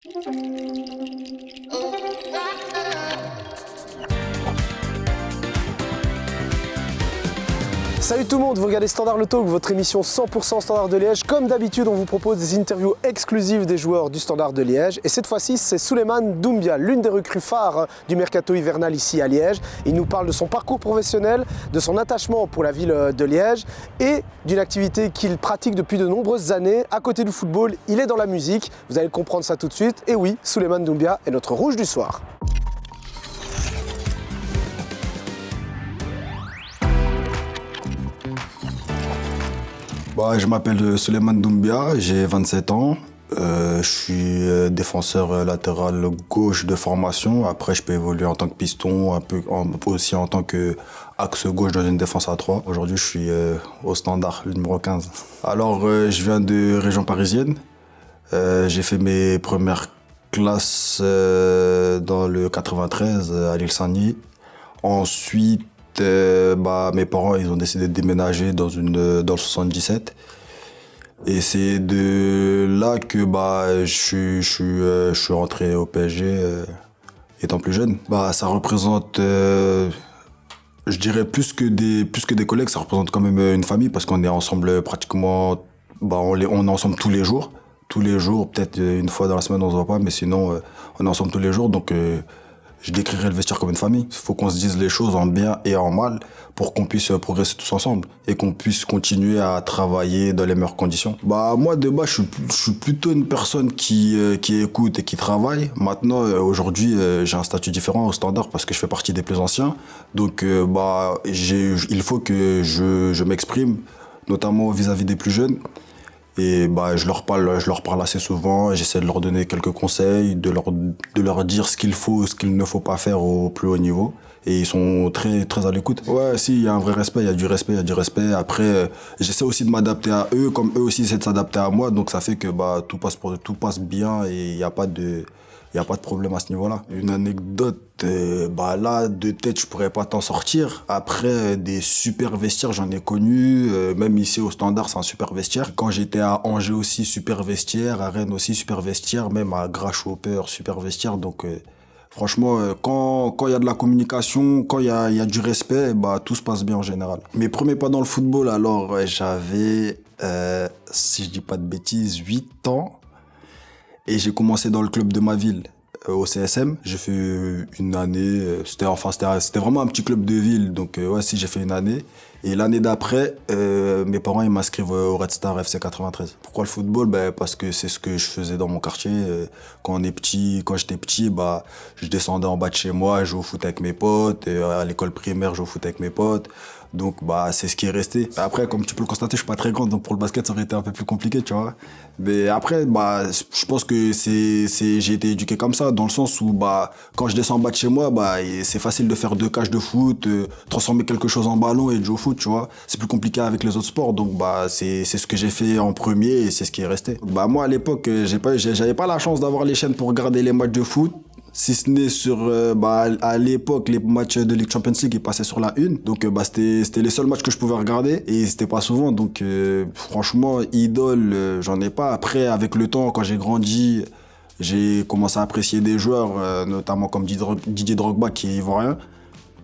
Salut tout le monde, vous regardez Standard Le Talk, votre émission 100% Standard de Liège. Comme d'habitude, on vous propose des interviews exclusives des joueurs du Standard de Liège. Et cette fois-ci, c'est Souleymane Doumbia, l'une des recrues phares du mercato hivernal ici à Liège. Il nous parle de son parcours professionnel, de son attachement pour la ville de Liège et d'une activité qu'il pratique depuis de nombreuses années. À côté du football, il est dans la musique. Vous allez comprendre ça tout de suite. Et oui, Souleymane Doumbia est notre rouge du soir. Je m'appelle Souleymane Doumbia, j'ai 27 ans. Je suis défenseur latéral gauche de formation. Après, je peux évoluer en tant que piston, aussi en tant qu'axe gauche dans une défense à 3. Aujourd'hui, je suis au Standard, le numéro 15. Alors, je viens de région parisienne. J'ai fait mes premières classes dans le 93 à l'île Saint-Denis. Ensuite, mes parents ils ont décidé de déménager dans le 77 et c'est de là que je suis rentré au PSG étant plus jeune. Ça représente je dirais plus que des collègues, ça représente quand même une famille parce qu'on est ensemble pratiquement on est ensemble tous les jours, peut-être une fois dans la semaine on se voit pas, mais sinon on est ensemble tous les jours, donc je décrirais le vestiaire comme une famille. Il faut qu'on se dise les choses en bien et en mal pour qu'on puisse progresser tous ensemble et qu'on puisse continuer à travailler dans les meilleures conditions. Moi, de base, je suis plutôt une personne qui écoute et qui travaille. Maintenant, aujourd'hui, j'ai un statut différent au Standard parce que je fais partie des plus anciens. Donc, il faut que je m'exprime, notamment vis-à-vis des plus jeunes. Et je leur parle assez souvent, j'essaie de leur donner quelques conseils, de leur dire ce qu'il faut, ce qu'il ne faut pas faire au plus haut niveau. Et ils sont très, très à l'écoute. Ouais, si, il y a un vrai respect, il y a du respect. Après, j'essaie aussi de m'adapter à eux, comme eux aussi essaient de s'adapter à moi. Donc ça fait que tout passe bien et il n'y a pas de problème à ce niveau-là. Une anecdote, là, de tête, je pourrais pas t'en sortir. Après, des super vestiaires, j'en ai connu. Même ici, au Standard, c'est un super vestiaire. Quand j'étais à Angers aussi, super vestiaire. À Rennes aussi, super vestiaire. Même à Grasshopper, super vestiaire. Donc, franchement, quand il y a de la communication, quand il y a du respect, tout se passe bien en général. Mes premiers pas dans le football, alors, j'avais, si je dis pas de bêtises, 8 ans. Et j'ai commencé dans le club de ma ville, au CSM. J'ai fait une année, c'était vraiment un petit club de ville, donc j'ai fait une année. Et l'année d'après, mes parents ils m'inscrivent au Red Star FC 93. Pourquoi le football? Parce que c'est ce que je faisais dans mon quartier. Quand j'étais petit, je descendais en bas de chez moi, je jouais au foot avec mes potes. À l'école primaire, je jouais au foot avec mes potes. Donc c'est ce qui est resté. Après, comme tu peux le constater, je suis pas très grand, donc pour le basket ça aurait été un peu plus compliqué, tu vois. Mais après, je pense que j'ai été éduqué comme ça, dans le sens où quand je descends en bas de chez moi, c'est facile de faire 2 cages de foot, transformer quelque chose en ballon et de jouer au foot, tu vois. C'est plus compliqué avec les autres sports, donc c'est ce que j'ai fait en premier et c'est ce qui est resté. Moi à l'époque, j'avais pas la chance d'avoir les chaînes pour regarder les matchs de foot. Si ce n'est à l'époque, les matchs de Ligue Champions League, ils passaient sur la une. Donc, c'était les seuls matchs que je pouvais regarder. Et c'était pas souvent. Donc, franchement, idole, j'en ai pas. Après, avec le temps, quand j'ai grandi, j'ai commencé à apprécier des joueurs, notamment comme Didier Drogba, qui est ivoirien.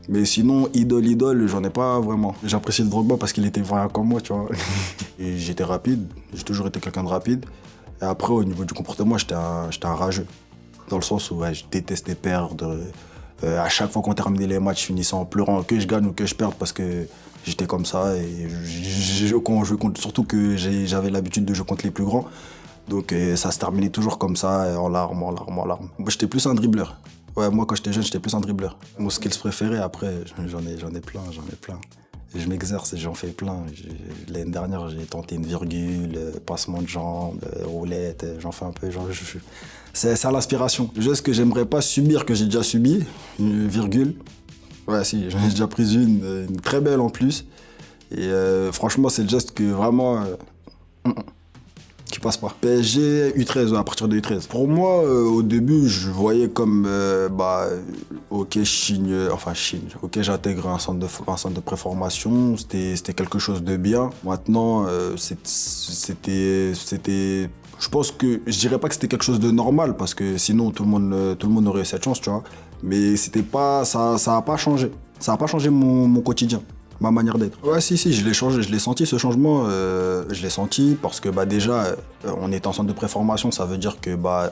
Mais sinon, idole, j'en ai pas vraiment. J'appréciais le Drogba parce qu'il était ivoirien comme moi, tu vois. Et j'étais rapide. J'ai toujours été quelqu'un de rapide. Et après, au niveau du comportement, j'étais un rageux. Dans le sens où je détestais perdre. À chaque fois qu'on terminait les matchs, je finissais en pleurant que je gagne ou que je perde parce que j'étais comme ça. Et surtout que j'avais l'habitude de jouer contre les plus grands. Donc ça se terminait toujours comme ça, en larmes. Moi, j'étais plus un dribbleur. Ouais, moi, quand j'étais jeune, j'étais plus un dribbleur. Mon skills préféré, après, j'en ai plein. Et je m'exerce et j'en fais plein. L'année dernière, j'ai tenté une virgule, passement de jambes, roulette, j'en fais un peu. C'est à l'inspiration. Le geste que j'aimerais pas subir, que j'ai déjà subi, une virgule. Ouais, si, j'en ai déjà pris une très belle en plus. Et franchement, c'est le geste que vraiment... qui passe pas. PSG, U13, à partir de U13. Pour moi, au début, je voyais comme, ok, ok, j'intègre un centre de préformation, c'était quelque chose de bien. Maintenant, c'était Je pense que je dirais pas que c'était quelque chose de normal parce que sinon tout le monde aurait eu cette chance, tu vois. Mais c'était pas, ça a pas changé. Ça a pas changé mon quotidien, ma manière d'être. Ouais, si, je l'ai changé, je l'ai senti ce changement. Je l'ai senti parce que déjà, on était en centre de préformation, ça veut dire que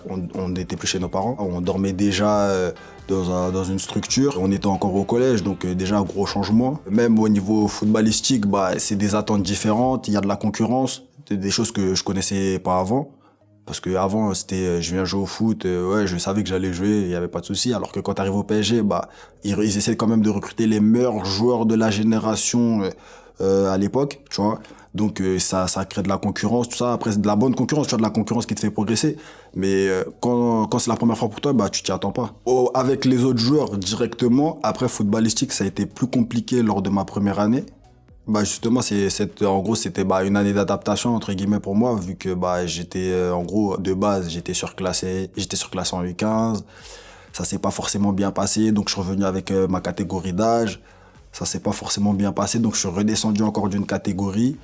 on n'était plus chez nos parents. On dormait déjà dans une structure. On était encore au collège, donc déjà gros changement. Même au niveau footballistique, c'est des attentes différentes. Il y a de la concurrence. Des choses que je connaissais pas avant. Parce que avant c'était je viens jouer au foot, ouais, je savais que j'allais jouer, il y avait pas de souci. Alors que quand tu arrives au PSG, ils essaient quand même de recruter les meilleurs joueurs de la génération à l'époque, tu vois. Donc ça crée de la concurrence, tout ça. Après c'est de la bonne concurrence, tu vois, de la concurrence qui te fait progresser. Mais quand c'est la première fois pour toi, tu t'y attends pas. Avec les autres joueurs directement, après footballistique, ça a été plus compliqué lors de ma première année. Justement, en gros, c'était une année d'adaptation entre guillemets pour moi, vu que j'étais en gros de base, j'étais surclassé en U15. Ça s'est pas forcément bien passé, donc je suis revenu avec ma catégorie d'âge. Ça s'est pas forcément bien passé, donc je suis redescendu encore d'une catégorie.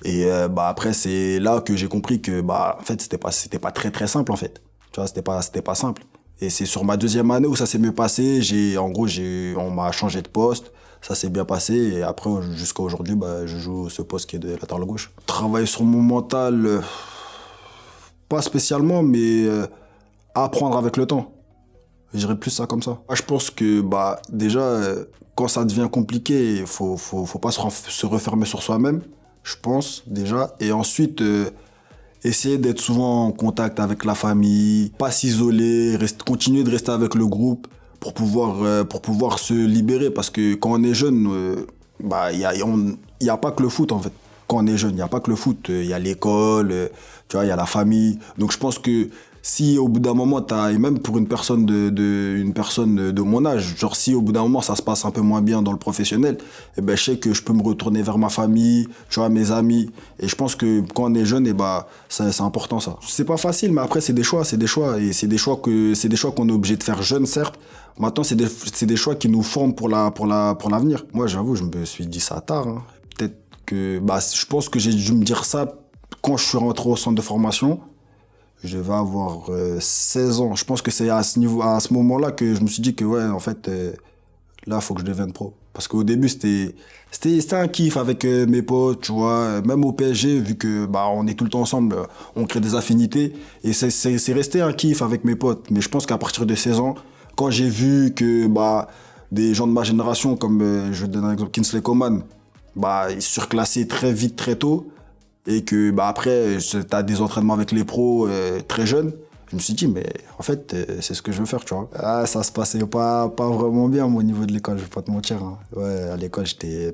Et après, c'est là que j'ai compris que en fait, c'était pas très très simple en fait. Tu vois, c'était pas simple. Et c'est sur ma deuxième année où ça s'est mieux passé. On m'a changé de poste. Ça s'est bien passé et après, jusqu'à aujourd'hui, je joue ce poste qui est de latéral gauche. Travailler sur mon mental, pas spécialement, mais apprendre avec le temps. Je dirais plus ça comme ça. Je pense que déjà, quand ça devient compliqué, il faut pas se refermer sur soi-même, je pense déjà. Et ensuite, essayer d'être souvent en contact avec la famille, pas s'isoler, continuer de rester avec le groupe. Pour pouvoir se libérer, parce que quand on est jeune, il y a pas que le foot en fait. Quand on est jeune, il y a pas que le foot, il y a l'école, tu vois, il y a la famille. Donc je pense que si au bout d'un moment et même pour une personne de mon âge, genre si au bout d'un moment ça se passe un peu moins bien dans le professionnel, je sais que je peux me retourner vers ma famille, tu vois, mes amis. Et je pense que quand on est jeune, c'est important ça. C'est pas facile, mais après c'est des choix et c'est des choix qu'on est obligé de faire jeune certes. Maintenant, c'est des choix qui nous forment pour l'avenir. Moi, j'avoue, je me suis dit ça tard, hein. Peut-être que, je pense que j'ai dû me dire ça quand je suis rentré au centre de formation. Je devais avoir 16 ans. Je pense que c'est à ce moment-là que je me suis dit que, ouais, en fait, là, il faut que je devienne pro. Parce qu'au début, c'était un kiff avec mes potes, tu vois. Même au PSG, vu que, on est tout le temps ensemble, on crée des affinités. Et c'est resté un kiff avec mes potes. Mais je pense qu'à partir de 16 ans, quand j'ai vu que des gens de ma génération, comme je vais donner un exemple, Kingsley Coman, ils surclassaient très vite, très tôt, et que après, t'as des entraînements avec les pros très jeunes, je me suis dit, mais en fait, c'est ce que je veux faire, tu vois. Ça se passait pas vraiment bien, moi, au niveau de l'école, je vais pas te mentir, hein. Ouais, à l'école, j'étais,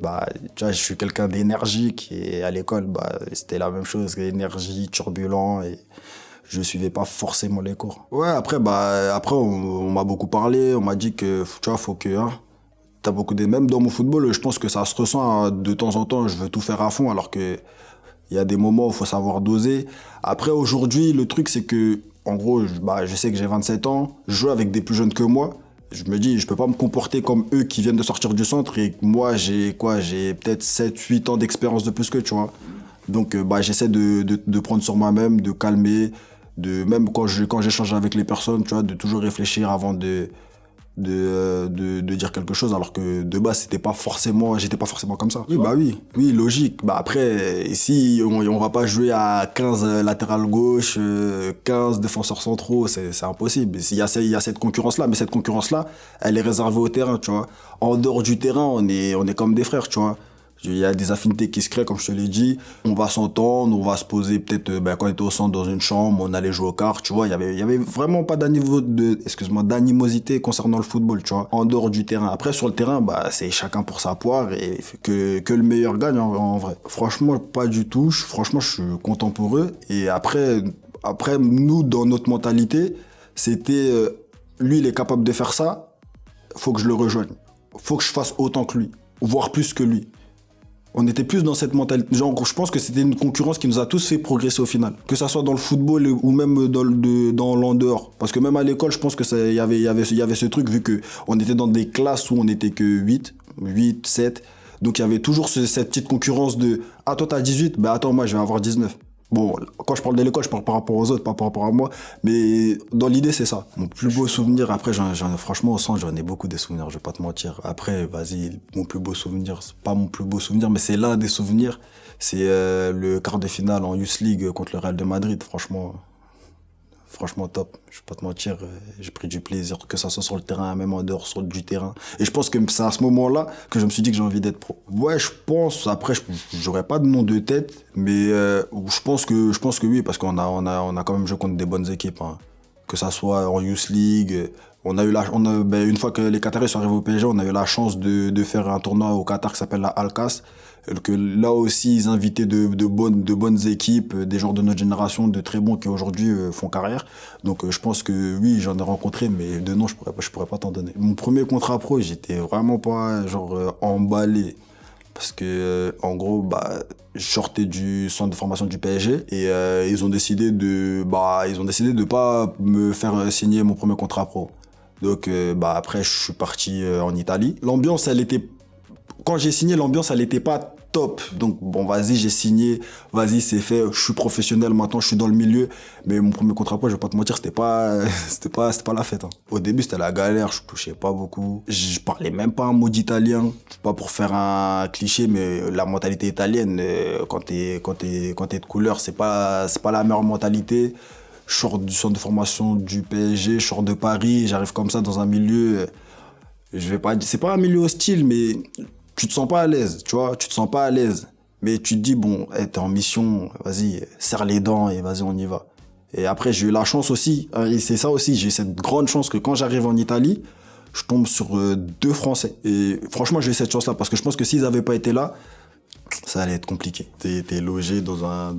tu vois, je suis quelqu'un d'énergique, et à l'école, c'était la même chose, énergie, turbulent, et je suivais pas forcément les cours. Ouais, après on m'a beaucoup parlé, on m'a dit que, tu vois, faut que, t'as beaucoup même dans mon football, je pense que ça se ressent, hein, de temps en temps, je veux tout faire à fond, alors que il y a des moments où il faut savoir doser. Après, aujourd'hui, le truc, c'est que, en gros, je sais que j'ai 27 ans, je joue avec des plus jeunes que moi. Je me dis, je peux pas me comporter comme eux qui viennent de sortir du centre et moi, j'ai peut-être 7-8 ans d'expérience de plus que, tu vois. Donc, j'essaie de prendre sur moi-même, de calmer, même quand j'échange avec les personnes, tu vois, de toujours réfléchir avant de dire quelque chose, alors que de base j'étais pas forcément comme ça. Oui, logique. Après, ici on va pas jouer à 15 latéral gauche, 15 défenseurs centraux, c'est impossible. Il y a cette concurrence là, mais cette concurrence là, elle est réservée au terrain, tu vois. En dehors du terrain, on est comme des frères, tu vois. Il y a des affinités qui se créent, comme je te l'ai dit. On va s'entendre, on va se poser peut-être, quand on était au centre dans une chambre, on allait jouer aux cartes, tu vois. Il y avait vraiment pas d'animosité concernant le football, tu vois. En dehors du terrain. Après, sur le terrain, c'est chacun pour sa poire et que le meilleur gagne, en vrai. Franchement, pas du tout. Franchement, je suis content pour eux. Et après, nous, dans notre mentalité, c'était, lui, il est capable de faire ça. Faut que je le rejoigne. Faut que je fasse autant que lui. Voire plus que lui. On était plus dans cette mentalité. Genre, je pense que c'était une concurrence qui nous a tous fait progresser au final. Que ça soit dans le football ou même dans l'en dehors. Parce que même à l'école, je pense que il y avait ce truc, vu que on était dans des classes où on était que 8, 7. Donc il y avait toujours cette petite concurrence de, ah, toi t'as 18, attends, moi je vais avoir 19. Bon, quand je parle de l'école, je parle par rapport aux autres, pas par rapport à moi. Mais dans l'idée, c'est ça. Mon plus beau souvenir, après, franchement, au centre, j'en ai beaucoup des souvenirs, je vais pas te mentir. Après, vas-y, mon plus beau souvenir, c'est pas mon plus beau souvenir, mais c'est l'un des souvenirs. C'est le quart de finale en Youth League contre le Real de Madrid. Franchement top, je vais pas te mentir, j'ai pris du plaisir, que ça soit sur le terrain, même en dehors du terrain. Et je pense que c'est à ce moment-là que je me suis dit que j'ai envie d'être pro. Ouais, je pense, après, j'aurais pas de nom de tête, mais je pense que oui, parce qu'on a quand même joué contre des bonnes équipes, hein. Que ça soit en Youth League, une fois que les Qataris sont arrivés au PSG, on a eu la chance de faire un tournoi au Qatar qui s'appelle la Alcas. Que là aussi, ils invitaient de bonnes équipes, des joueurs de notre génération, de très bons qui aujourd'hui font carrière. Donc je pense que oui, j'en ai rencontré, mais de nom, je pourrais pas t'en donner. Mon premier contrat pro, j'étais vraiment pas emballé. Parce que en gros, je sortais du centre de formation du PSG et ils ont décidé de pas me faire signer mon premier contrat pro. Donc après, je suis parti en Italie. Quand j'ai signé, l'ambiance, elle était pas top. Donc, bon, vas-y, j'ai signé. Vas-y, c'est fait. Je suis professionnel maintenant, je suis dans le milieu. Mais mon premier contrat pro, je vais pas te mentir, c'était pas la fête, hein. Au début, c'était la galère. Je touchais pas beaucoup. Je parlais même pas un mot d'italien. Pas pour faire un cliché, mais la mentalité italienne, quand t'es de couleur, c'est pas la meilleure mentalité. Je sors du centre de formation du PSG, je sors de Paris, j'arrive comme ça dans un milieu, c'est pas un milieu hostile, mais tu te sens pas à l'aise, tu vois, tu te sens pas à l'aise. Mais tu te dis, bon, t'es en mission, vas-y, serre les dents et vas-y, on y va. Et après, j'ai eu la chance aussi, et c'est ça aussi, j'ai eu cette grande chance que quand j'arrive en Italie, je tombe sur 2 Français. Et franchement, j'ai eu cette chance-là, parce que je pense que s'ils avaient pas été là, ça allait être compliqué. T'es logé dans un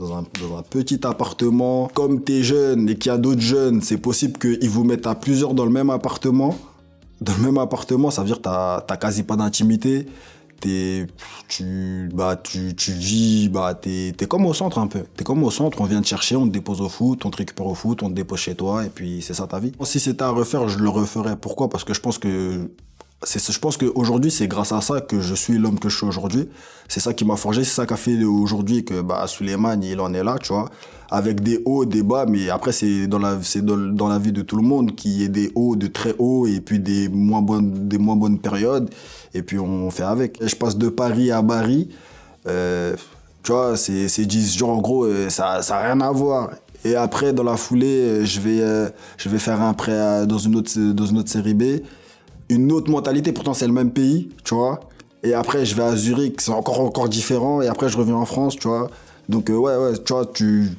petit appartement. Comme t'es jeune et qu'il y a d'autres jeunes, c'est possible qu'ils vous mettent à plusieurs dans le même appartement. Dans le même appartement, ça veut dire que t'as quasi pas d'intimité. Tu vis, t'es comme au centre un peu. T'es comme au centre, on vient te chercher, on te dépose au foot, on te récupère au foot, on te dépose chez toi, et puis c'est ça ta vie. Si c'était à refaire, je le referais. Pourquoi? Parce que je pense qu'aujourd'hui, c'est grâce à ça que je suis l'homme que je suis aujourd'hui. C'est ça qui m'a forgé, c'est ça qui a fait aujourd'hui que Souleymane, il en est là, tu vois. Avec des hauts, des bas, mais après, c'est dans la vie de tout le monde qu'il y ait des hauts, de très hauts, et puis des moins bonnes périodes. Et puis, on fait avec. Je passe de Paris à Bari. Tu vois, genre, en gros, ça a rien à voir. Et après, dans la foulée, je vais faire un prêt dans une autre série B. Une autre mentalité, pourtant c'est le même pays, tu vois. Et après, je vais à Zurich, c'est encore différent. Et après, je reviens en France, tu vois. Donc, ouais, tu vois, tu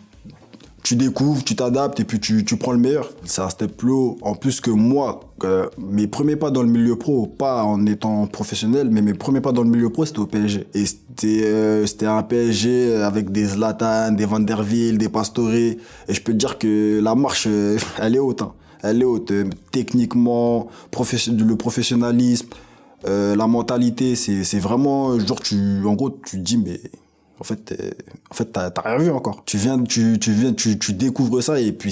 découvres, tu t'adaptes et puis tu prends le meilleur. C'est un step plus haut. En plus que moi, mes premiers pas dans le milieu pro, pas en étant professionnel, mais mes premiers pas dans le milieu pro, c'était au PSG. Et c'était un PSG avec des Zlatan, des Van der Wiel, des Pastore. Et je peux te dire que la marche, elle est haute, hein. Elle est haute, techniquement, le professionnalisme, la mentalité, c'est vraiment, genre, en gros, tu te dis, mais en fait, t'as rien vu encore. Tu découvres ça, et puis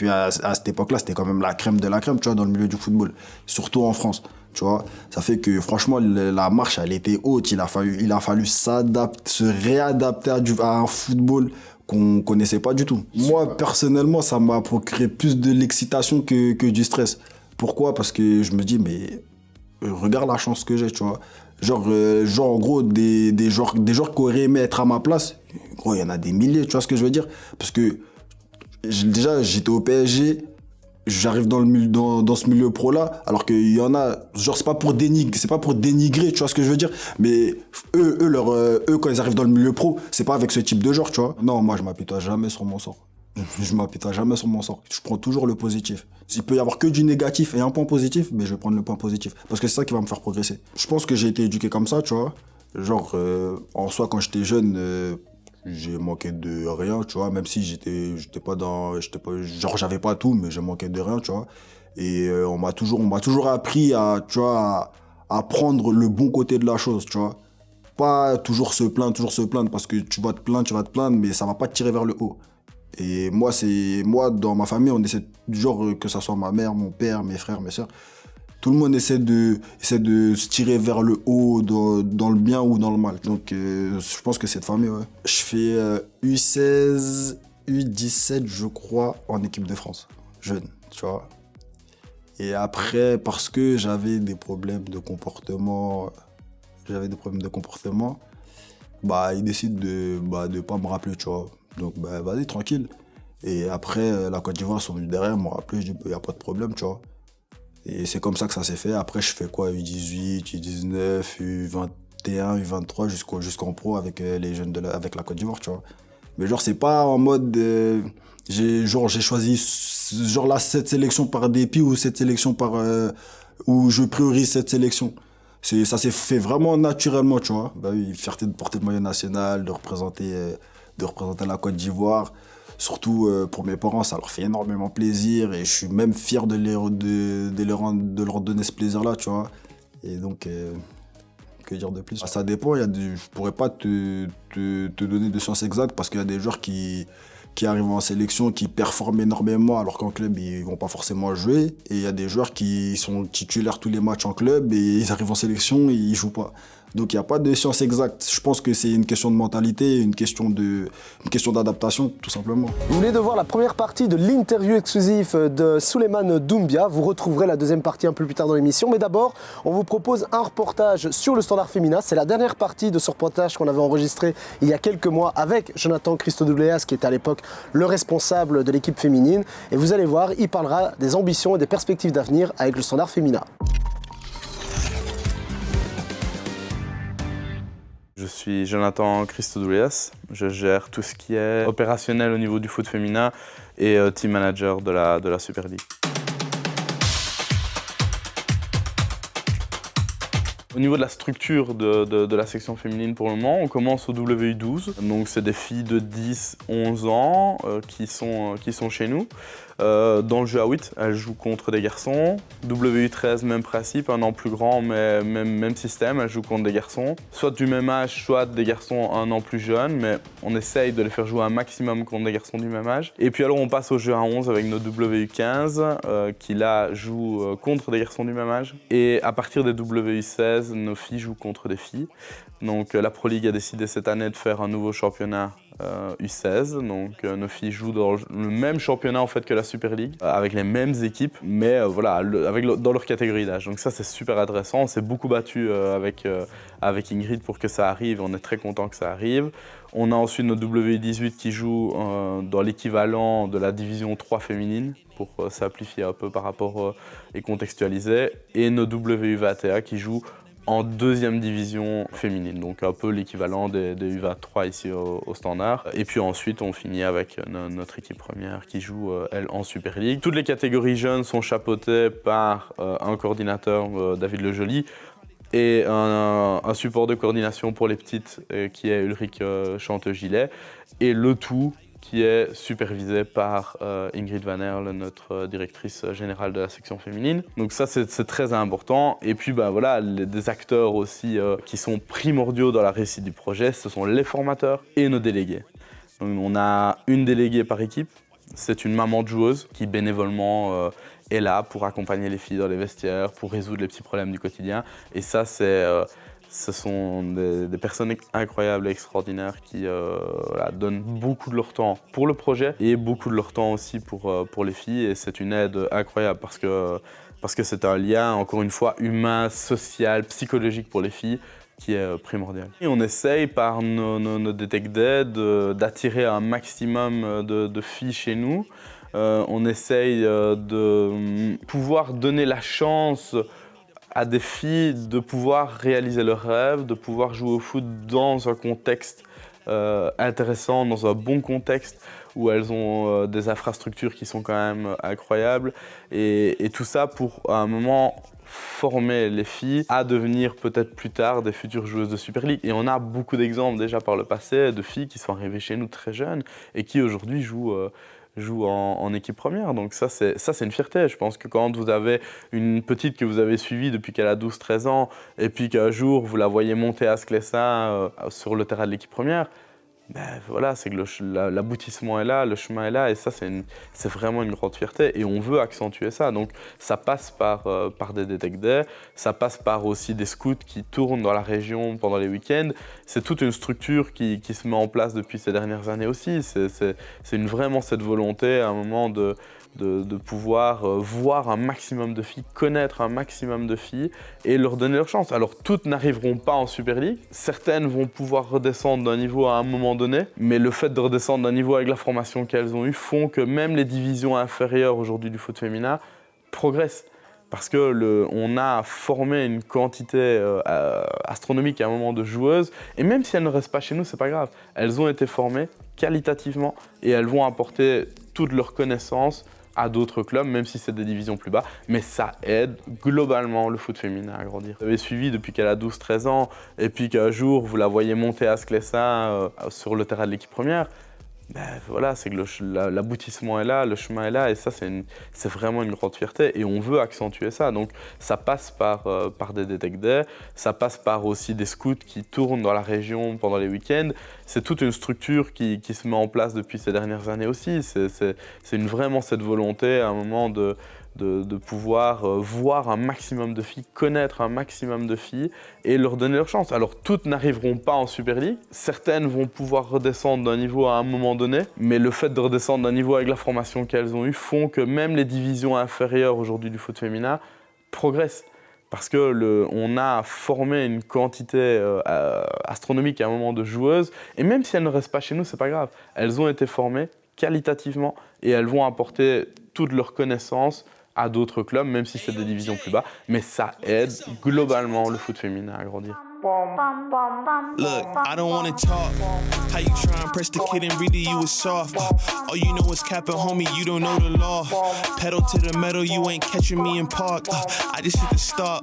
à cette époque-là, c'était quand même la crème de la crème, tu vois, dans le milieu du football, surtout en France. Tu vois, ça fait que franchement la marche elle était haute, il a fallu se réadapter à un football qu'on connaissait pas du tout. Moi personnellement, ça m'a procuré plus de l'excitation que du stress. Pourquoi? Parce que je me dis mais regarde la chance que j'ai, tu vois. Genre en gros des joueurs qui auraient aimé être à ma place, gros, il y en a des milliers, tu vois ce que je veux dire? Parce que déjà j'étais au PSG, j'arrive dans ce milieu pro là, alors qu'il y en a, genre c'est pas pour dénigrer, tu vois ce que je veux dire, mais eux quand ils arrivent dans le milieu pro, c'est pas avec ce type de genre, tu vois. Non, moi je m'apitoie jamais sur mon sort. Je m'apitoie jamais sur mon sort. Je prends toujours le positif. S'il peut y avoir que du négatif et un point positif, mais je vais prendre le point positif, parce que c'est ça qui va me faire progresser. Je pense que j'ai été éduqué comme ça, tu vois. Genre en soi quand j'étais jeune, j'ai manqué de rien, tu vois, même si j'avais pas tout, mais j'ai manqué de rien, tu vois. Et on m'a toujours appris à prendre le bon côté de la chose, tu vois. Pas toujours se plaindre, parce que tu vas te plaindre, mais ça va pas te tirer vers le haut. Et moi, dans ma famille, on essaie, genre, que ça soit ma mère, mon père, mes frères, mes sœurs, tout le monde essaie de se tirer vers le haut dans le bien ou dans le mal. Donc je pense que c'est de famille, ouais. Je fais U16, U17, je crois, en équipe de France, jeune, tu vois. Et après, parce que j'avais des problèmes de comportement, bah, ils décident de pas me rappeler, tu vois. Donc, bah, vas-y, tranquille. Et après, la Côte d'Ivoire sont venus derrière, m'ont rappelé, je dis, il n'y a pas de problème, tu vois. Et c'est comme ça que ça s'est fait. Après, je fais quoi, U18, U19, U21, U23, jusqu'en pro avec les jeunes avec la Côte d'Ivoire, tu vois. Mais genre, c'est pas en mode, j'ai choisi cette sélection par dépit ou cette sélection où je priorise cette sélection. Ça s'est fait vraiment naturellement, tu vois. Bah oui, fierté de porter le maillot national, de représenter la Côte d'Ivoire. Surtout pour mes parents, ça leur fait énormément plaisir et je suis même fier de leur donner ce plaisir-là, tu vois. Et donc, que dire de plus? Ça dépend, je pourrais pas te donner de science exacte parce qu'il y a des joueurs qui arrivent en sélection, qui performent énormément alors qu'en club ils vont pas forcément jouer. Et il y a des joueurs qui sont titulaires tous les matchs en club et ils arrivent en sélection et ils jouent pas. Donc il n'y a pas de science exacte. Je pense que c'est une question de mentalité, une question d'adaptation tout simplement. Vous venez de voir la première partie de l'interview exclusive de Souleymane Doumbia. Vous retrouverez la deuxième partie un peu plus tard dans l'émission. Mais d'abord, on vous propose un reportage sur le Standard féminin. C'est la dernière partie de ce reportage qu'on avait enregistré il y a quelques mois avec Jonathan Christodouléas, qui était à l'époque le responsable de l'équipe féminine. Et vous allez voir, il parlera des ambitions et des perspectives d'avenir avec le Standard féminin. Je suis Jonathan Christodouléas, je gère tout ce qui est opérationnel au niveau du foot féminin et team manager de la Super League. Au niveau de la structure de la section féminine pour le moment, on commence au WU12. Donc c'est des filles de 10-11 ans qui sont chez nous. Dans le jeu à 8, elles jouent contre des garçons. WU13, même principe, un an plus grand, mais même système, elles jouent contre des garçons. Soit du même âge, soit des garçons un an plus jeunes, mais on essaye de les faire jouer un maximum contre des garçons du même âge. Et puis alors on passe au jeu à 11 avec nos WU15, qui là jouent contre des garçons du même âge. Et à partir des WU16, nos filles jouent contre des filles. Donc la Pro League a décidé cette année de faire un nouveau championnat U16, donc nos filles jouent dans le même championnat en fait que la Super League, avec les mêmes équipes, mais voilà, dans leur catégorie d'âge. Donc ça c'est super intéressant, on s'est beaucoup battu avec Ingrid pour que ça arrive, on est très content que ça arrive. On a ensuite nos W18 qui jouent dans l'équivalent de la division 3 féminine, pour simplifier un peu par rapport et contextualiser, et nos WU21 qui jouent en deuxième division féminine, donc un peu l'équivalent des U23 ici au Standard. Et puis ensuite, on finit avec notre équipe première qui joue, elle, en Super League. Toutes les catégories jeunes sont chapeautées par un coordinateur, David Lejoly, et un support de coordination pour les petites qui est Ulrich Chanteux-Gillet, et le tout qui est supervisé par Ingrid Van Herle, notre directrice générale de la section féminine. Donc ça, c'est très important. Et puis bah, voilà, des acteurs aussi qui sont primordiaux dans la réussite du projet, ce sont les formateurs et nos délégués. Donc on a une déléguée par équipe, c'est une maman de joueuse qui bénévolement est là pour accompagner les filles dans les vestiaires, pour résoudre les petits problèmes du quotidien. Et ça, ce sont des personnes incroyables et extraordinaires qui voilà, donnent beaucoup de leur temps pour le projet et beaucoup de leur temps aussi pour les filles. Et c'est une aide incroyable parce que c'est un lien, encore une fois, humain, social, psychologique pour les filles qui est primordial. Et on essaye par nos Detect Dead d'attirer un maximum de filles chez nous. On essaye de pouvoir donner la chance à des filles de pouvoir réaliser leurs rêves, de pouvoir jouer au foot dans un contexte intéressant, dans un bon contexte où elles ont des infrastructures qui sont quand même incroyables. Et tout ça pour, à un moment, former les filles à devenir peut-être plus tard des futures joueuses de Super League. Et on a beaucoup d'exemples déjà par le passé de filles qui sont arrivées chez nous très jeunes et qui aujourd'hui jouent en équipe première. Donc ça, c'est une fierté. Je pense que quand vous avez une petite que vous avez suivie depuis qu'elle a 12-13 ans et puis qu'un jour, vous la voyez monter à Sclessin sur le terrain de l'équipe première, Voilà, c'est que l'aboutissement est là, le chemin est là, et ça, c'est vraiment une grande fierté, et on veut accentuer ça. Donc, ça passe par des Detect Days, ça passe par aussi des scouts qui tournent dans la région pendant les week-ends. C'est toute une structure qui se met en place depuis ces dernières années aussi. C'est vraiment cette volonté, à un moment, de pouvoir voir un maximum de filles, connaître un maximum de filles et leur donner leur chance. Alors, toutes n'arriveront pas en Super League. Certaines vont pouvoir redescendre d'un niveau à un moment donné, mais le fait de redescendre d'un niveau avec la formation qu'elles ont eue font que même les divisions inférieures aujourd'hui du foot féminin progressent. Parce qu'on a formé une quantité astronomique à un moment de joueuses, et même si elles ne restent pas chez nous, c'est pas grave. Elles ont été formées qualitativement et elles vont apporter toutes leurs connaissances à d'autres clubs, même si c'est des divisions plus bas, mais ça aide globalement le foot féminin à grandir. Vous avez suivi depuis qu'elle a 12-13 ans, et puis qu'un jour vous la voyez monter à Sclessin sur le terrain de l'équipe première, voilà, c'est que l'aboutissement est là, le chemin est là, et ça, c'est vraiment une grande fierté, et on veut accentuer ça. Donc, ça passe par des Detect Days, ça passe par aussi des scouts qui tournent dans la région pendant les week-ends. C'est toute une structure qui se met en place depuis ces dernières années aussi. C'est vraiment cette volonté, à un moment, de pouvoir voir un maximum de filles, connaître un maximum de filles et leur donner leur chance. Alors, toutes n'arriveront pas en Super League. Certaines vont pouvoir redescendre d'un niveau à un moment donné, mais le fait de redescendre d'un niveau avec la formation qu'elles ont eue font que même les divisions inférieures aujourd'hui du foot féminin progressent. Parce qu'on a formé une quantité astronomique à un moment de joueuses, et même si elles ne restent pas chez nous, c'est pas grave. Elles ont été formées qualitativement et elles vont apporter toutes leurs connaissances à d'autres clubs, même si c'est des divisions plus bas, mais ça aide globalement le foot féminin à grandir. Look, I don't wanna talk. How you try and press the kid and really you was soft. All you know is capping, homie, you don't know the law. Pedal to the metal, you ain't catching me in park. I just hit the stop.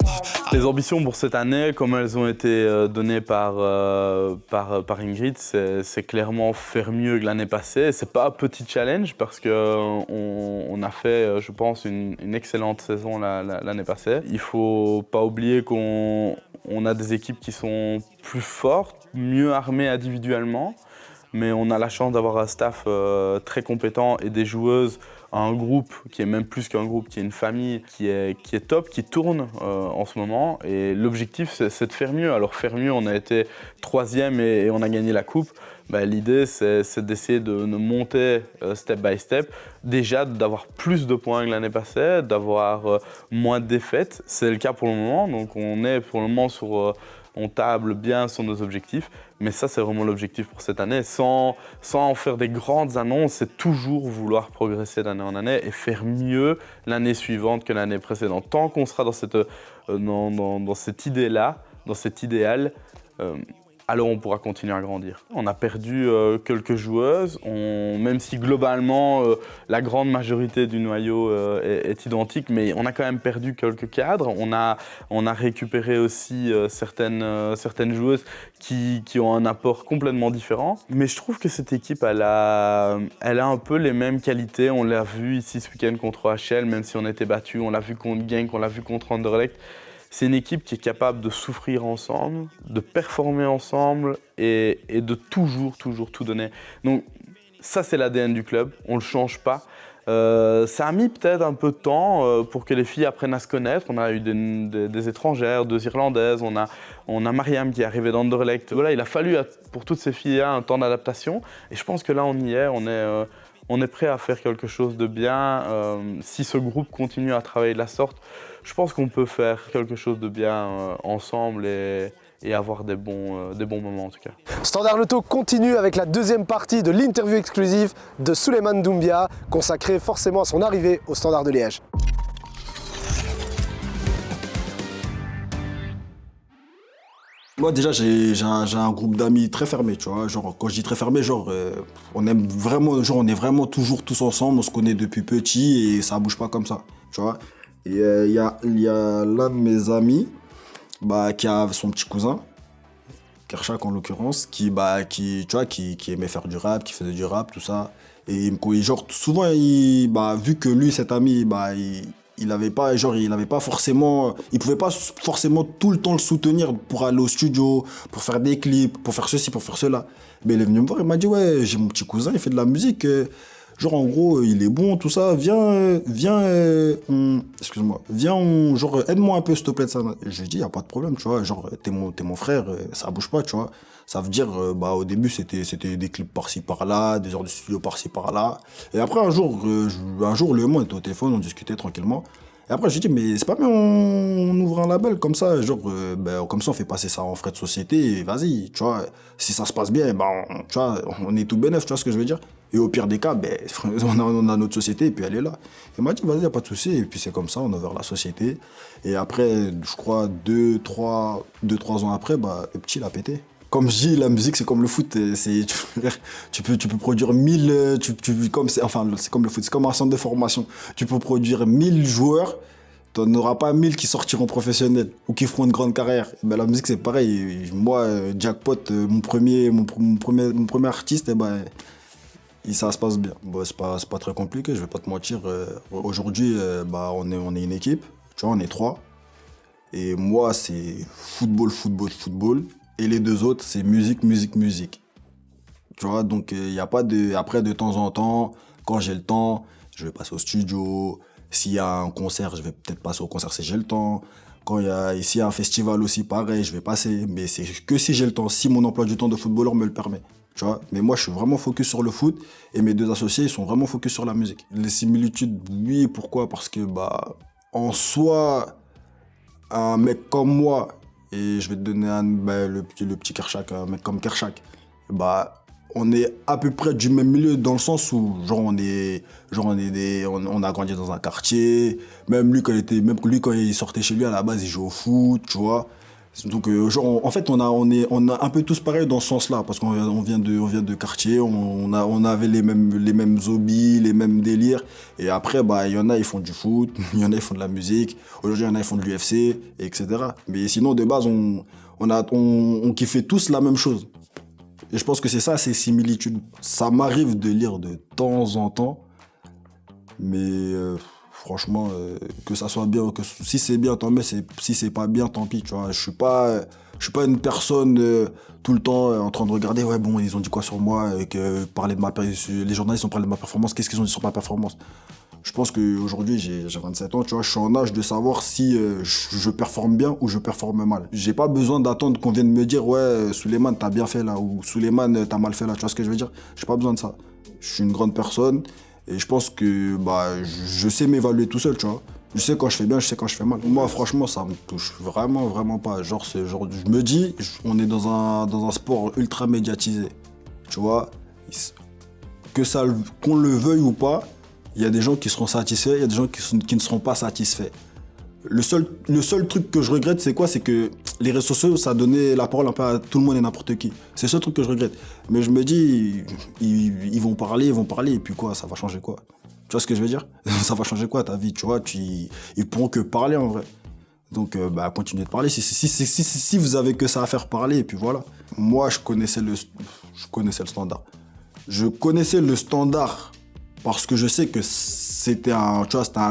Les ambitions pour cette année, comme elles ont été données par Ingrid, c'est clairement faire mieux que l'année passée. C'est pas un petit challenge parce qu'on a fait, je pense, une excellente saison l'année passée. Il faut pas oublier qu'on a des équipes qui sont plus fortes, mieux armées individuellement, mais on a la chance d'avoir un staff très compétent et des joueuses, un groupe qui est même plus qu'un groupe, qui est une famille qui est top, qui tourne en ce moment. Et l'objectif, c'est de faire mieux. Alors faire mieux, on a été 3e et on a gagné la coupe. L'idée, c'est d'essayer de monter step by step. Déjà, d'avoir plus de points que l'année passée, d'avoir moins de défaites. C'est le cas pour le moment. Donc on est pour le moment on table bien sur nos objectifs, mais ça c'est vraiment l'objectif pour cette année, sans en faire des grandes annonces, c'est toujours vouloir progresser d'année en année et faire mieux l'année suivante que l'année précédente. Tant qu'on sera dans cette idée-là, dans cet idéal, alors on pourra continuer à grandir. On a perdu quelques joueuses, même si globalement la grande majorité du noyau est identique, mais on a quand même perdu quelques cadres. On a récupéré aussi certaines joueuses qui ont un apport complètement différent. Mais je trouve que cette équipe, elle a un peu les mêmes qualités. On l'a vu ici ce week-end contre HL, même si on était battu. On l'a vu contre Genk, on l'a vu contre Anderlecht. C'est une équipe qui est capable de souffrir ensemble, de performer ensemble et de toujours tout donner. Donc ça, c'est l'ADN du club, on ne le change pas. Ça a mis peut-être un peu de temps pour que les filles apprennent à se connaître. On a eu des étrangères, 2 Irlandaises, on a Mariam qui est arrivée d'Anderlecht. Voilà, il a fallu pour toutes ces filles-là un temps d'adaptation. Et je pense que là, on y est, on est prêt à faire quelque chose de bien. Si ce groupe continue à travailler de la sorte, je pense qu'on peut faire quelque chose de bien ensemble et avoir des bons moments en tout cas. Standard Loto continue avec la deuxième partie de l'interview exclusive de Souleymane Doumbia, consacrée forcément à son arrivée au Standard de Liège. Moi déjà j'ai un groupe d'amis très fermé, tu vois. Genre quand je dis très fermé, on aime vraiment, on est vraiment toujours tous ensemble, on se connaît depuis petit et ça bouge pas comme ça, tu vois. Et il y a l'un de mes amis qui a son petit cousin, Kershak en l'occurrence, qui aimait faire du rap, qui faisait du rap, tout ça. Et genre souvent vu que lui, cet ami, il avait pas forcément, il pouvait pas forcément tout le temps le soutenir pour aller au studio, pour faire des clips, pour faire ceci, pour faire cela. Mais il est venu me voir, il m'a dit ouais, j'ai mon petit cousin, il fait de la musique, genre en gros, il est bon, tout ça, excuse-moi, genre aide-moi un peu s'il te plaît de ça. Je lui ai dit y a pas de problème, tu vois, genre t'es mon frère, ça bouge pas, tu vois. Ça veut dire, au début, c'était des clips par-ci, par-là, des heures de studio par-ci, par-là. Et après, un jour, le moment, on était au téléphone, on discutait tranquillement. Et après, j'ai dit, mais c'est pas bien, on ouvre un label comme ça, genre, comme ça, on fait passer ça en frais de société, et vas-y, tu vois. Si ça se passe bien, tu vois, on est tout bénef, tu vois ce que je veux dire. Et au pire des cas, on a notre société, et puis elle est là. Il m'a dit, vas-y, y a pas de souci. Et puis c'est comme ça, on a ouvert la société. Et après, je crois, 2-3 ans après, le petit, il a pété. Comme je dis, la musique, c'est comme le foot. Tu peux produire 1000... c'est comme le foot, c'est comme un centre de formation. Tu peux produire 1000 joueurs, tu n'en auras pas 1000 qui sortiront professionnels ou qui feront une grande carrière. La musique, c'est pareil. Moi, Jackpot, mon premier artiste, ça se passe bien. C'est pas très compliqué, je vais pas te mentir. Aujourd'hui, on est une équipe. Tu vois, on est 3. Et moi, c'est football. Et les 2 autres, c'est musique. Tu vois, donc il n'y a pas de... Après, de temps en temps, quand j'ai le temps, je vais passer au studio. S'il y a un concert, je vais peut-être passer au concert si j'ai le temps. S'il y a un festival aussi, pareil, je vais passer. Mais c'est que si j'ai le temps, si mon emploi du temps de footballeur me le permet. Tu vois, mais moi, je suis vraiment focus sur le foot. Et mes 2 associés, ils sont vraiment focus sur la musique. Les similitudes, oui, pourquoi ? Parce que, en soi, un mec comme moi... Et je vais te donner le petit Kershak, un mec comme Kershak. On est à peu près du même milieu dans le sens où, on a grandi dans un quartier. Même lui, quand il sortait chez lui, à la base, il jouait au foot, tu vois. Donc, en fait, on a un peu tous pareil dans ce sens-là, parce qu'on vient de quartier, on avait les mêmes hobbies, les mêmes délires. Et après, il y en a, ils font du foot, il y en a, ils font de la musique. Aujourd'hui, il y en a, ils font de l'UFC, etc. Mais sinon, de base, on kiffait tous la même chose. Et je pense que c'est ça, ces similitudes. Ça m'arrive de lire de temps en temps, mais... franchement, que ça soit bien, que si c'est bien, tant mieux, si c'est pas bien, tant pis, tu vois. Je suis pas une personne tout le temps en train de regarder, ouais, bon, ils ont dit quoi sur moi, les journalistes ont parlé de ma performance, qu'est-ce qu'ils ont dit sur ma performance. Je pense qu'aujourd'hui, j'ai 27 ans, tu vois, je suis en âge de savoir si je performe bien ou je performe mal. J'ai pas besoin d'attendre qu'on vienne me dire, ouais, Souleymane, t'as bien fait là, ou Souleymane, t'as mal fait là, tu vois ce que je veux dire. J'ai pas besoin de ça. Je suis une grande personne. Et je pense que je sais m'évaluer tout seul, tu vois. Je sais quand je fais bien, je sais quand je fais mal. Moi, franchement, ça me touche vraiment, vraiment pas. Genre, je me dis, on est dans un sport ultra médiatisé, tu vois. Qu'on le veuille ou pas, il y a des gens qui seront satisfaits, il y a des gens qui ne seront pas satisfaits. Le seul truc que je regrette, c'est quoi ? C'est que les réseaux sociaux, ça a donné la parole un peu à tout le monde et n'importe qui. C'est le seul truc que je regrette. Mais je me dis, ils vont parler, et puis quoi, ça va changer quoi ? Tu vois ce que je veux dire ? Ça va changer quoi ta vie, tu vois ? Ils pourront que parler en vrai. Donc, continuez de parler. Si vous avez que ça à faire parler, et puis voilà. Moi, je connaissais le standard. Je connaissais le standard parce que je sais que c'était un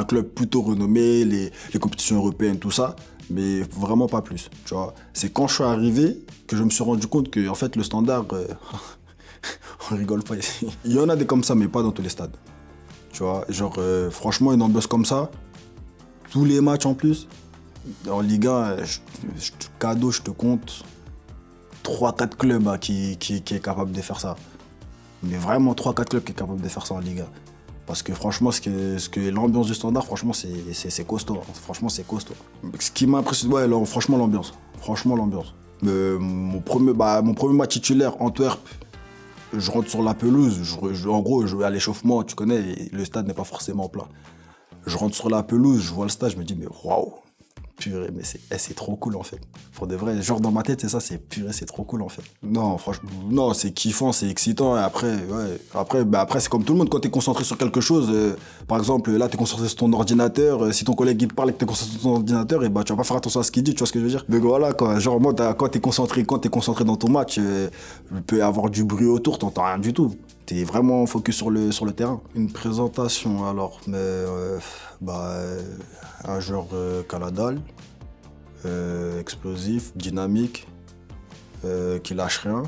club plutôt renommé, les compétitions européennes, tout ça, mais vraiment pas plus, tu vois. C'est quand je suis arrivé que je me suis rendu compte que, en fait, le standard, on rigole pas ici. Il y en a des comme ça, mais pas dans tous les stades, tu vois. Genre, franchement, une ambiance comme ça, tous les matchs en plus, en Ligue 1, je te compte 3-4 clubs qui est capable de faire ça. Mais vraiment 3-4 clubs qui est capable de faire ça en Ligue 1. Parce que franchement, l'ambiance du standard, franchement, c'est costaud. Hein. Franchement, c'est costaud. Ce qui m'a impressionné, franchement, l'ambiance. Mon premier match titulaire, Antwerp, je rentre sur la pelouse. En gros, je vais à l'échauffement, tu connais, le stade n'est pas forcément plein. Je rentre sur la pelouse, je vois le stade, je me dis, mais waouh, purée, mais c'est trop cool en fait. Pour de vrai, genre dans ma tête, c'est ça, c'est purée, c'est trop cool en fait. Non, franchement, non, c'est kiffant, c'est excitant. Et après, c'est comme tout le monde, quand t'es concentré sur quelque chose, par exemple, là, t'es concentré sur ton ordinateur, si ton collègue il te parle et que t'es concentré sur ton ordinateur, et tu vas pas faire attention à ce qu'il dit, tu vois ce que je veux dire. Donc voilà, quoi. Genre, moi, quand t'es concentré dans ton match, il peut y avoir du bruit autour, t'entends rien du tout. j'étais vraiment focus sur le terrain. Une présentation, alors, un joueur qui a la dalle, explosif, dynamique, qui lâche rien.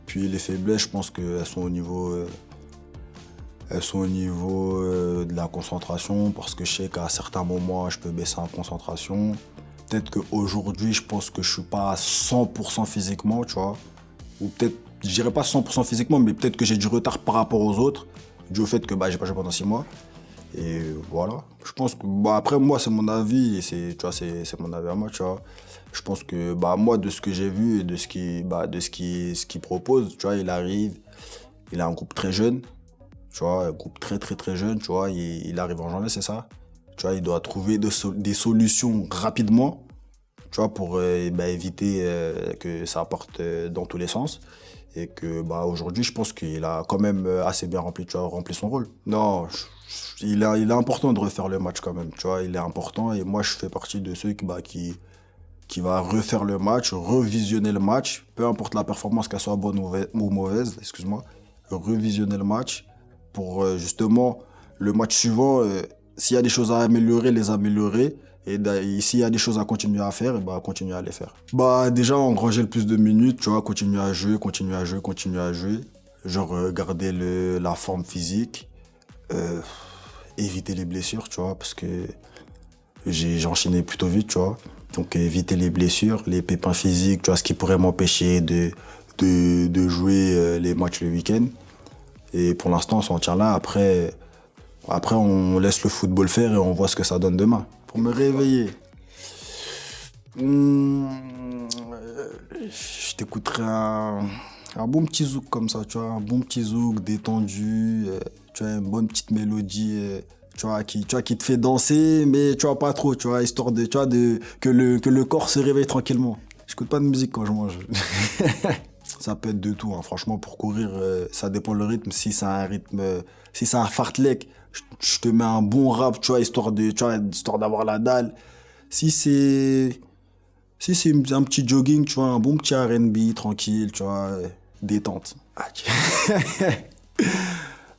Puis les faiblesses, je pense qu'elles sont au niveau, de la concentration, parce que je sais qu'à certains moments, je peux baisser en concentration. Peut-être qu'aujourd'hui, je pense que je suis pas à 100% physiquement, tu vois. Ou peut-être, je dirais pas 100% physiquement, mais peut-être que j'ai du retard par rapport aux autres, dû au fait que j'ai pas joué pendant 6 mois. Et voilà. Je pense que, après, moi, c'est mon avis, et c'est mon avis à moi, tu vois. Je pense que, moi, de ce que j'ai vu et de ce qu'il propose, tu vois, il arrive, il a un groupe très jeune, tu vois, un groupe très, très, très jeune, tu vois, il arrive en janvier, c'est ça? Tu vois, il doit trouver des solutions rapidement, tu vois, pour éviter que ça parte dans tous les sens. Et que aujourd'hui, je pense qu'il a quand même assez bien rempli son rôle. Non, il est important de refaire le match quand même, tu vois, il est important. Et moi, je fais partie de ceux qui va refaire le match, revisionner le match, peu importe la performance, qu'elle soit bonne ou mauvaise, excuse-moi, revisionner le match pour justement le match suivant, s'il y a des choses à améliorer, les améliorer. Et s'il y a des choses à continuer à faire, continuer à les faire. Déjà, engranger le plus de minutes, tu vois, continuer à jouer. Genre, garder la forme physique, éviter les blessures, tu vois, parce que j'ai enchaîné plutôt vite, tu vois. Donc, éviter les blessures, les pépins physiques, tu vois, ce qui pourrait m'empêcher de jouer les matchs le week-end. Et pour l'instant, on s'en tient là. Après, on laisse le football faire et on voit ce que ça donne demain. Pour me réveiller, je t'écouterai un bon petit zouk comme ça, tu vois, un bon petit zouk détendu, tu vois, une bonne petite mélodie, tu vois, qui te fait danser, mais tu vois, pas trop, tu vois, histoire de, tu vois, que le corps se réveille tranquillement. J'écoute pas de musique quand je mange. Ça peut être de tout, hein. Franchement, pour courir, ça dépend le rythme. Si c'est un fartlek, je te mets un bon rap, tu vois, histoire d'avoir la dalle. Si c'est un petit jogging, tu vois, un bon petit R&B, tranquille, tu vois, détente.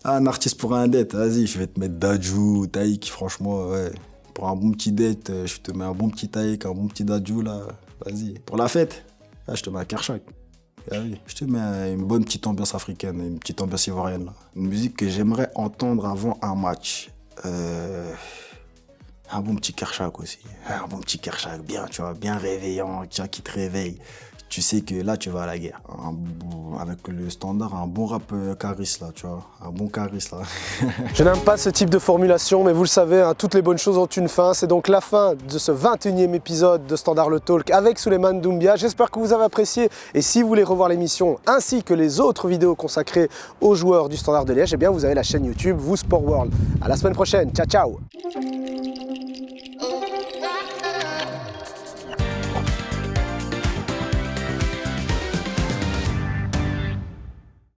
Un artiste pour un date, vas-y, je vais te mettre Dadju, Taïk, franchement, ouais. Pour un bon petit date, je te mets un bon petit Taïk, un bon petit Dadju, là, vas-y. Pour la fête, là, je te mets un Kershak. Ah oui, je te mets une bonne petite ambiance africaine, une petite ambiance ivoirienne. Là. Une musique que j'aimerais entendre avant un match. Un bon petit Kershak aussi. Un bon petit Kershak, bien, tu vois, bien réveillant, tu vois, qui te réveille. Tu sais que là, tu vas à la guerre. Avec le standard, un bon rap Caris, là, tu vois. Un bon Caris, là. Je n'aime pas ce type de formulation, mais vous le savez, hein, toutes les bonnes choses ont une fin. C'est donc la fin de ce 21e épisode de Standard le Talk avec Souleymane Doumbia. J'espère que vous avez apprécié. Et si vous voulez revoir l'émission ainsi que les autres vidéos consacrées aux joueurs du Standard de Liège, eh bien, vous avez la chaîne YouTube, vous Sport World. À la semaine prochaine. Ciao, ciao.